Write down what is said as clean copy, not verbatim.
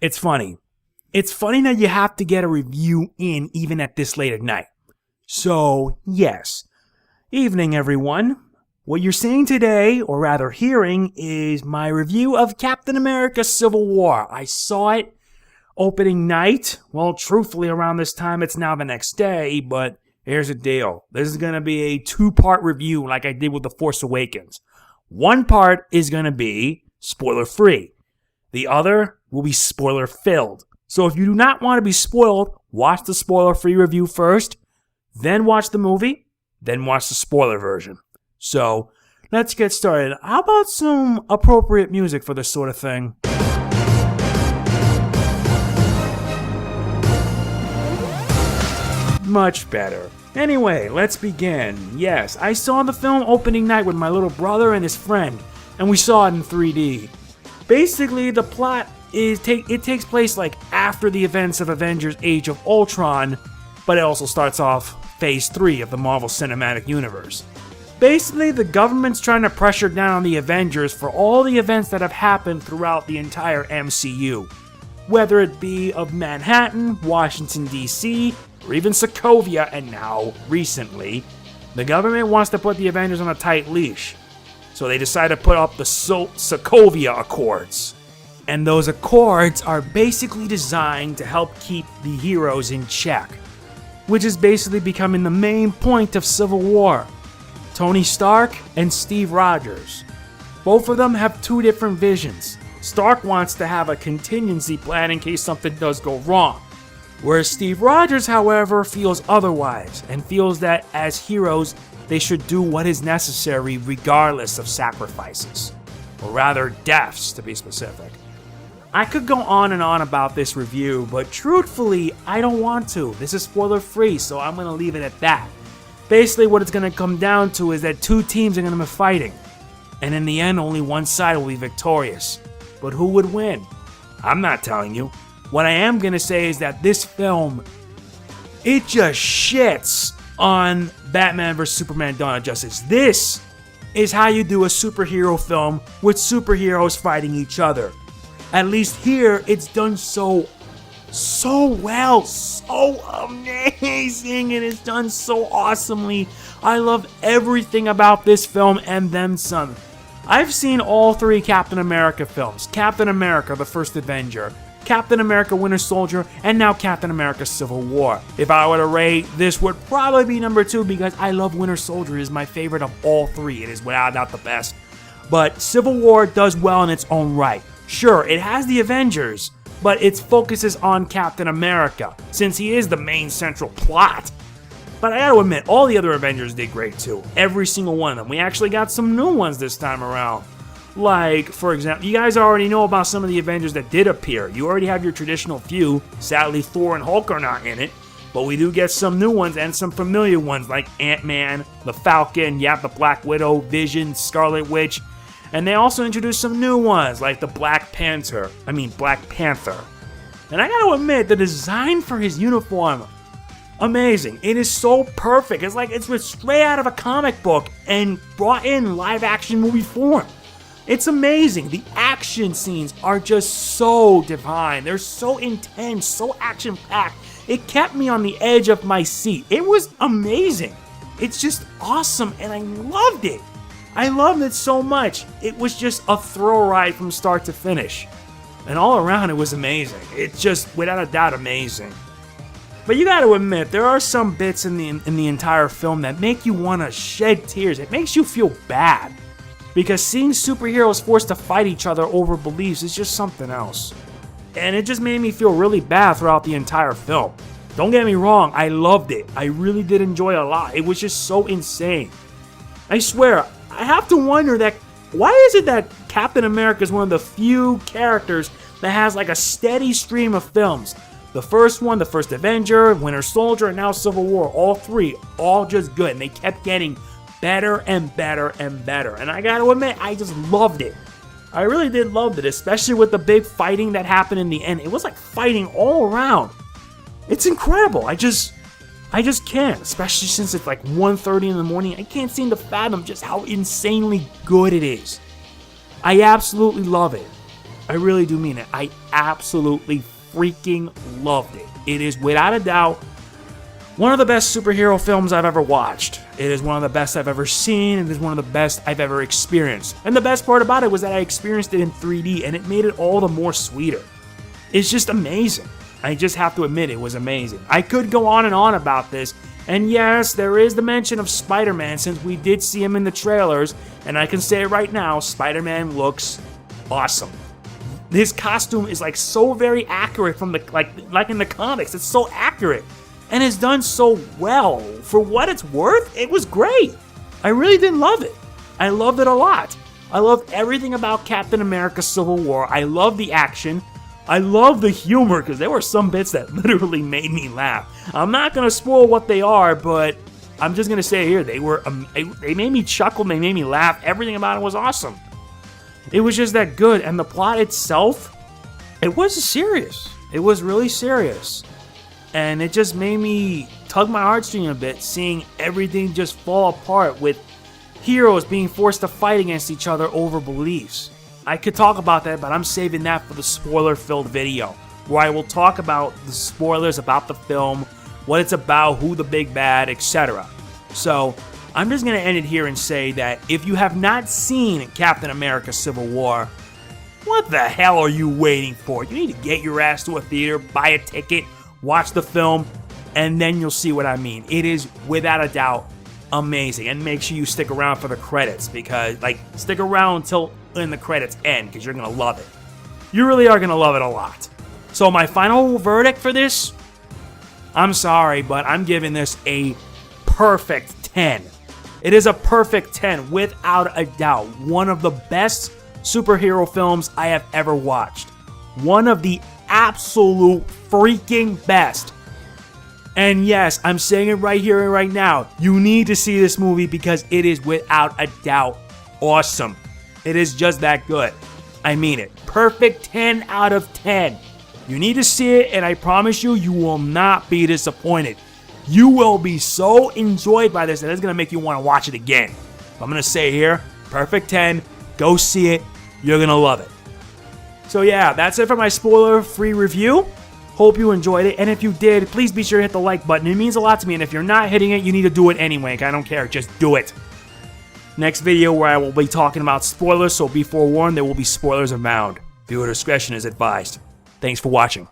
It's funny. It's funny that you have to get a review in even at this late at night. So, yes. Evening, everyone. What you're seeing today, or rather hearing, is my review of Captain America Civil War. I saw it opening night. Well, truthfully, around this time, it's now the next day, but here's the deal. This is going to be a two-part review like I did with The Force Awakens. One part is going to be spoiler-free. The other will be spoiler-filled. So if you do not want to be spoiled, watch the spoiler-free review first, then watch the movie, then watch the spoiler version. So, let's get started. How about some appropriate music for this sort of thing? Much better. Anyway, let's begin. Yes, I saw the film opening night with my little brother and his friend, and we saw it in 3D. Basically, the plot it takes place like after the events of Avengers Age of Ultron, but it also starts off Phase 3 of the Marvel Cinematic Universe. Basically, the government's trying to pressure down on the Avengers for all the events that have happened throughout the entire MCU. Whether it be of Manhattan, Washington, D.C., or even Sokovia, and now, recently, the government wants to put the Avengers on a tight leash. So they decide to put up the Sokovia Accords. And those accords are basically designed to help keep the heroes in check, which is basically becoming the main point of Civil War. Tony Stark and Steve Rogers. Both of them have two different visions. Stark wants to have a contingency plan in case something does go wrong. Whereas Steve Rogers, however, feels otherwise and feels that as heroes, they should do what is necessary regardless of sacrifices. Or rather, deaths, to be specific. I could go on and on about this review, but truthfully, I don't want to. This is spoiler-free, so I'm going to leave it at that. Basically, what it's going to come down to is that two teams are going to be fighting. And in the end, only one side will be victorious. But who would win? I'm not telling you. What I am going to say is that this film, it just shits on Batman vs. Superman Dawn of Justice. This is how you do a superhero film with superheroes fighting each other. At least here, it's done so well, so amazing, and it's done so awesomely. I love everything about this film and then some. I've seen all three Captain America films. Captain America, the First Avenger, Captain America Winter Soldier, and now Captain America Civil War. If I were to rate, this would probably be number 2 because I love Winter Soldier. It is my favorite of all three. It is without doubt the best. But Civil War does well in its own right. Sure, it has the Avengers, but its focus is on Captain America, since he is the main central plot. But I gotta admit, all the other Avengers did great too. Every single one of them. We actually got some new ones this time around. Like, for example, you guys already know about some of the Avengers that did appear. You already have your traditional few. Sadly, Thor and Hulk are not in it. But we do get some new ones and some familiar ones like Ant-Man, the Falcon, the Black Widow, Vision, Scarlet Witch. And they also introduced some new ones, like the Black Panther. And I gotta admit, the design for his uniform, amazing. It is so perfect. It's like it's straight out of a comic book and brought in live action movie form. It's amazing. The action scenes are just so divine. They're so intense, so action-packed. It kept me on the edge of my seat. It was amazing. It's just awesome, and I loved it. I loved it so much. It was just a thrill ride from start to finish. And all around it was amazing. It's just, without a doubt, amazing. But you gotta admit, there are some bits in the entire film that make you want to shed tears. It makes you feel bad. Because seeing superheroes forced to fight each other over beliefs is just something else. And it just made me feel really bad throughout the entire film. Don't get me wrong, I loved it. I really did enjoy it a lot. It was just so insane. I swear, I have to wonder that why is it that Captain America is one of the few characters that has like a steady stream of films? The first one, the First Avenger, Winter Soldier, and now Civil War, all three, all just good. And they kept getting better and better and better. And I gotta admit, I just loved it. I really did love it, especially with the big fighting that happened in the end. It was like fighting all around. It's incredible. I just can't, especially since it's like 1:30 in the morning. I can't seem to fathom just how insanely good it is. I absolutely love it. I really do mean it. I absolutely freaking loved it. It is without a doubt one of the best superhero films I've ever watched. It is one of the best I've ever seen. It is one of the best I've ever experienced. And the best part about it was that I experienced it in 3D, and it made it all the more sweeter. It's just amazing. I just have to admit it was amazing. I could go on and on about this, and yes, there is the mention of Spider-Man since we did see him in the trailers, and I can say it right now, Spider-Man looks awesome. His costume is like so very accurate from the like in the comics. It's so accurate. And it's done so well. For what it's worth, it was great. I really did love it. I loved it a lot. I loved everything about Captain America Civil War. I love the action. I love the humor, because there were some bits that literally made me laugh. I'm not going to spoil what they are, but I'm just going to say here, they made me chuckle, they made me laugh. Everything about it was awesome. It was just that good, and the plot itself, it was serious. It was really serious. And it just made me tug my heartstring a bit, seeing everything just fall apart with heroes being forced to fight against each other over beliefs. I could talk about that, but I'm saving that for the spoiler-filled video, where I will talk about the spoilers about the film, what it's about, who the big bad, etc. So, I'm just going to end it here and say that if you have not seen Captain America Civil War, what the hell are you waiting for? You need to get your ass to a theater, buy a ticket, watch the film, and then you'll see what I mean. It is, without a doubt, amazing. And make sure you stick around for the credits, because, stick around until the credits end, because you're going to love it. You really are going to love it a lot. So my final verdict for this, I'm sorry, but I'm giving this a perfect 10. It is a perfect 10, without a doubt. One of the best superhero films I have ever watched. One of the absolute freaking best. And yes, I'm saying it right here and right now. You need to see this movie because it is without a doubt awesome. It is just that good. I mean it. Perfect 10 out of 10. You need to see it, and I promise you, you will not be disappointed. You will be so enjoyed by this that it's going to make you want to watch it again. I'm going to say here, perfect 10. Go see it. You're going to love it. So yeah, that's it for my spoiler-free review. Hope you enjoyed it, and if you did, please be sure to hit the like button. It means a lot to me, and if you're not hitting it, you need to do it anyway. I don't care. Just do it. Next video where I will be talking about spoilers, so be forewarned, there will be spoilers abound. Viewer discretion is advised. Thanks for watching.